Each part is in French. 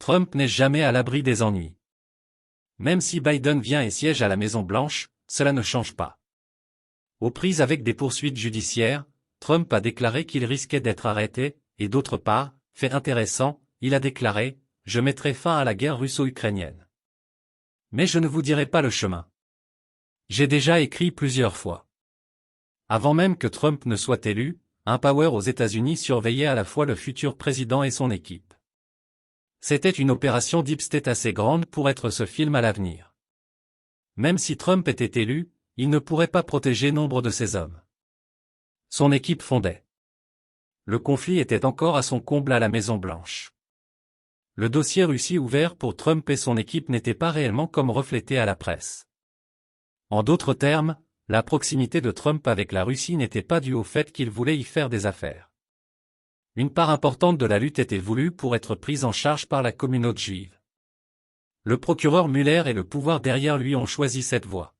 Trump n'est jamais à l'abri des ennuis. Même si Biden vient et siège à la Maison-Blanche, cela ne change pas. Aux prises avec des poursuites judiciaires, Trump a déclaré qu'il risquait d'être arrêté, et d'autre part, fait intéressant, il a déclaré « Je mettrai fin à la guerre russo-ukrainienne. Mais je ne vous dirai pas le chemin. J'ai déjà écrit plusieurs fois. » Avant même que Trump ne soit élu, un Power aux États-Unis surveillait à la fois le futur président et son équipe. C'était une opération deep state assez grande pour être ce film à l'avenir. Même si Trump était élu, il ne pourrait pas protéger nombre de ses hommes. Son équipe fondait. Le conflit était encore à son comble à la Maison-Blanche. Le dossier Russie ouvert pour Trump et son équipe n'était pas réellement comme reflété à la presse. En d'autres termes, la proximité de Trump avec la Russie n'était pas due au fait qu'il voulait y faire des affaires. Une part importante de la lutte était voulue pour être prise en charge par la communauté juive. Le procureur Mueller et le pouvoir derrière lui ont choisi cette voie.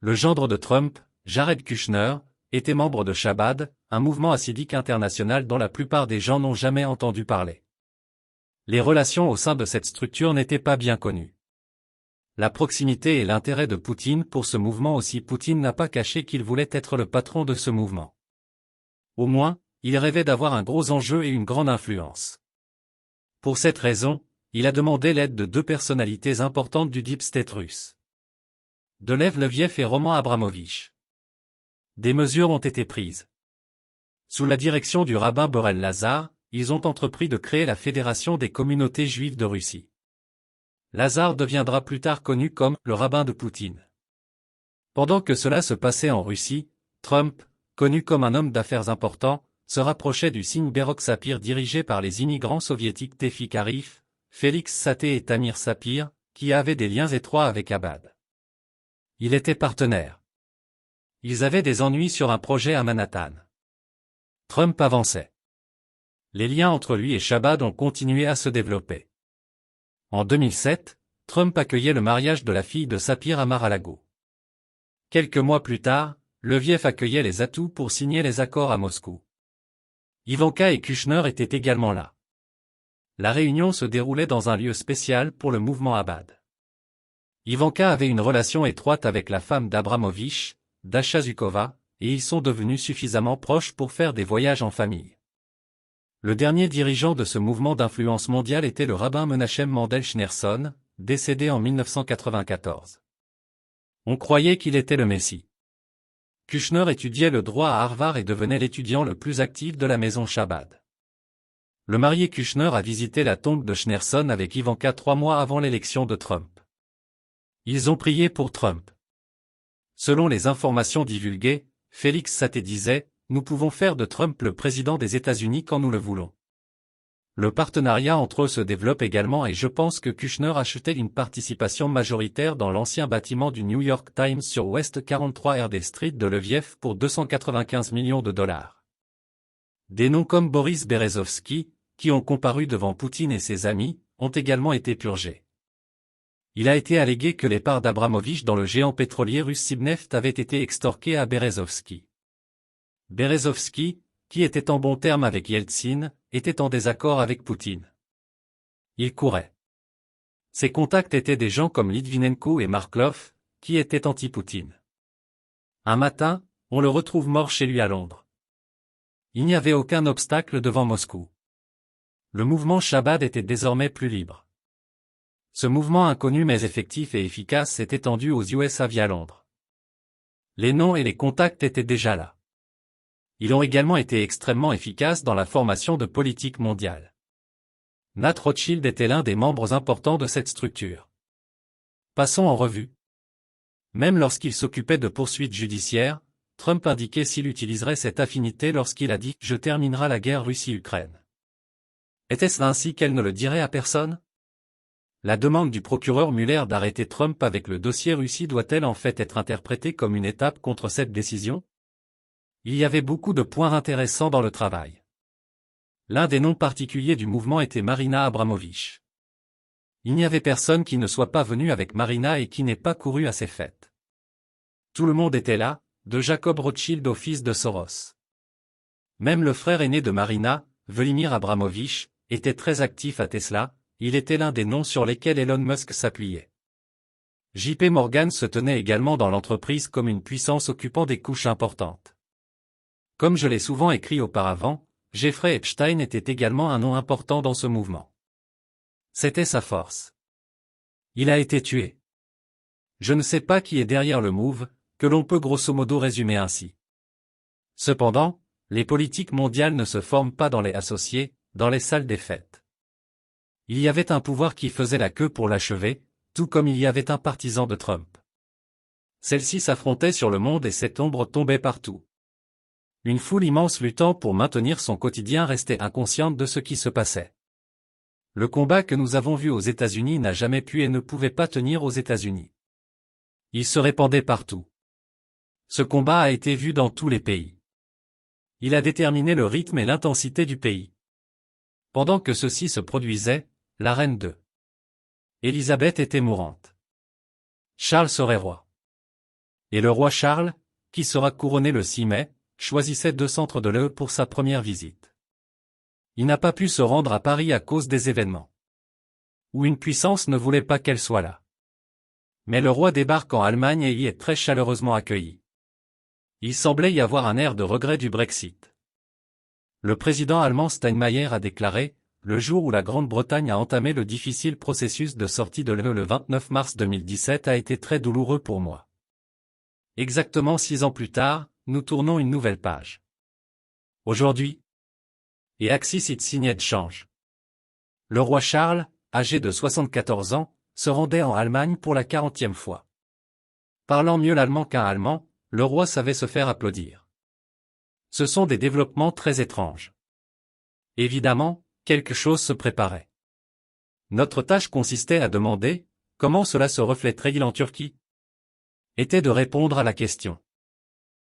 Le gendre de Trump, Jared Kushner, était membre de Chabad, un mouvement hassidique international dont la plupart des gens n'ont jamais entendu parler. Les relations au sein de cette structure n'étaient pas bien connues. La proximité et l'intérêt de Poutine pour ce mouvement aussi. Poutine n'a pas caché qu'il voulait être le patron de ce mouvement. Au moins, il rêvait d'avoir un gros enjeu et une grande influence. Pour cette raison, il a demandé l'aide de deux personnalités importantes du deep state russe. De Lev Leviev et Roman Abramovich. Des mesures ont été prises. Sous la direction du rabbin Borel Lazar, ils ont entrepris de créer la Fédération des communautés juives de Russie. Lazar deviendra plus tard connu comme le rabbin de Poutine. Pendant que cela se passait en Russie, Trump, connu comme un homme d'affaires important, se rapprochait du signe Berok Sapir dirigé par les immigrants soviétiques Tevfik Arif, Félix Saté et Tamir Sapir, qui avaient des liens étroits avec Abad. Il était partenaire. Ils avaient des ennuis sur un projet à Manhattan. Trump avançait. Les liens entre lui et Chabad ont continué à se développer. En 2007, Trump accueillait le mariage de la fille de Sapir à Mar-a-Lago. Quelques mois plus tard, Leviev accueillait les atouts pour signer les accords à Moscou. Ivanka et Kushner étaient également là. La réunion se déroulait dans un lieu spécial pour le mouvement Abad. Ivanka avait une relation étroite avec la femme d'Abramovich, Dasha Zhukova, et ils sont devenus suffisamment proches pour faire des voyages en famille. Le dernier dirigeant de ce mouvement d'influence mondiale était le rabbin Menachem Mendel Schneerson, décédé en 1994. On croyait qu'il était le Messie. Kushner étudiait le droit à Harvard et devenait l'étudiant le plus actif de la maison Chabad. Le marié Kushner a visité la tombe de Schneerson avec Ivanka 3 mois avant l'élection de Trump. Ils ont prié pour Trump. Selon les informations divulguées, Félix Saté disait « Nous pouvons faire de Trump le président des États-Unis quand nous le voulons ». Le partenariat entre eux se développe également et je pense que Kushner achetait une participation majoritaire dans l'ancien bâtiment du New York Times sur West 43 RD Street de Leviev pour 295 millions de dollars. Des noms comme Boris Berezovsky, qui ont comparu devant Poutine et ses amis, ont également été purgés. Il a été allégué que les parts d'Abramovich dans le géant pétrolier russe Sibneft avaient été extorquées à Berezovsky. Berezovsky, qui était en bons termes avec Yeltsin, était en désaccord avec Poutine. Il courait. Ses contacts étaient des gens comme Litvinenko et Marklov, qui étaient anti-Poutine. Un matin, on le retrouve mort chez lui à Londres. Il n'y avait aucun obstacle devant Moscou. Le mouvement Chabad était désormais plus libre. Ce mouvement inconnu mais effectif et efficace s'est étendu aux USA via Londres. Les noms et les contacts étaient déjà là. Ils ont également été extrêmement efficaces dans la formation de politique mondiale. Nat Rothschild était l'un des membres importants de cette structure. Passons en revue. Même lorsqu'il s'occupait de poursuites judiciaires, Trump indiquait s'il utiliserait cette affinité lorsqu'il a dit « Je terminerai la guerre Russie-Ukraine ». Était-ce ainsi qu'elle ne le dirait à personne? La demande du procureur Mueller d'arrêter Trump avec le dossier Russie doit-elle en fait être interprétée comme une étape contre cette décision? Il y avait beaucoup de points intéressants dans le travail. L'un des noms particuliers du mouvement était Marina Abramovich. Il n'y avait personne qui ne soit pas venu avec Marina et qui n'ait pas couru à ses fêtes. Tout le monde était là, de Jacob Rothschild au fils de Soros. Même le frère aîné de Marina, Vladimir Abramovich, était très actif à Tesla, il était l'un des noms sur lesquels Elon Musk s'appuyait. JP Morgan se tenait également dans l'entreprise comme une puissance occupant des couches importantes. Comme je l'ai souvent écrit auparavant, Jeffrey Epstein était également un nom important dans ce mouvement. C'était sa force. Il a été tué. Je ne sais pas qui est derrière le move, que l'on peut grosso modo résumer ainsi. Cependant, les politiques mondiales ne se forment pas dans les associés, dans les salles des fêtes. Il y avait un pouvoir qui faisait la queue pour l'achever, tout comme il y avait un partisan de Trump. Celle-ci s'affrontait sur le monde et cette ombre tombait partout. Une foule immense luttant pour maintenir son quotidien restait inconsciente de ce qui se passait. Le combat que nous avons vu aux États-Unis n'a jamais pu et ne pouvait pas tenir aux États-Unis. Il se répandait partout. Ce combat a été vu dans tous les pays. Il a déterminé le rythme et l'intensité du pays. Pendant que ceci se produisait, la reine de Élisabeth était mourante. Charles serait roi. Et le roi Charles, qui sera couronné le 6 mai, choisissait deux centres de l'E pour sa première visite. Il n'a pas pu se rendre à Paris à cause des événements. Où une puissance ne voulait pas qu'elle soit là. Mais le roi débarque en Allemagne et y est très chaleureusement accueilli. Il semblait y avoir un air de regret du Brexit. Le président allemand Steinmeier a déclaré, le jour où la Grande-Bretagne a entamé le difficile processus de sortie de l'UE le 29 mars 2017 a été très douloureux pour moi. Exactement 6 ans plus tard, nous tournons une nouvelle page. Aujourd'hui, et Axis it signed change. Le roi Charles, âgé de 74 ans, se rendait en Allemagne pour la 40e fois. Parlant mieux l'allemand qu'un allemand, le roi savait se faire applaudir. Ce sont des développements très étranges. Évidemment, quelque chose se préparait. Notre tâche consistait à demander, comment cela se reflèterait-il en Turquie? Était de répondre à la question.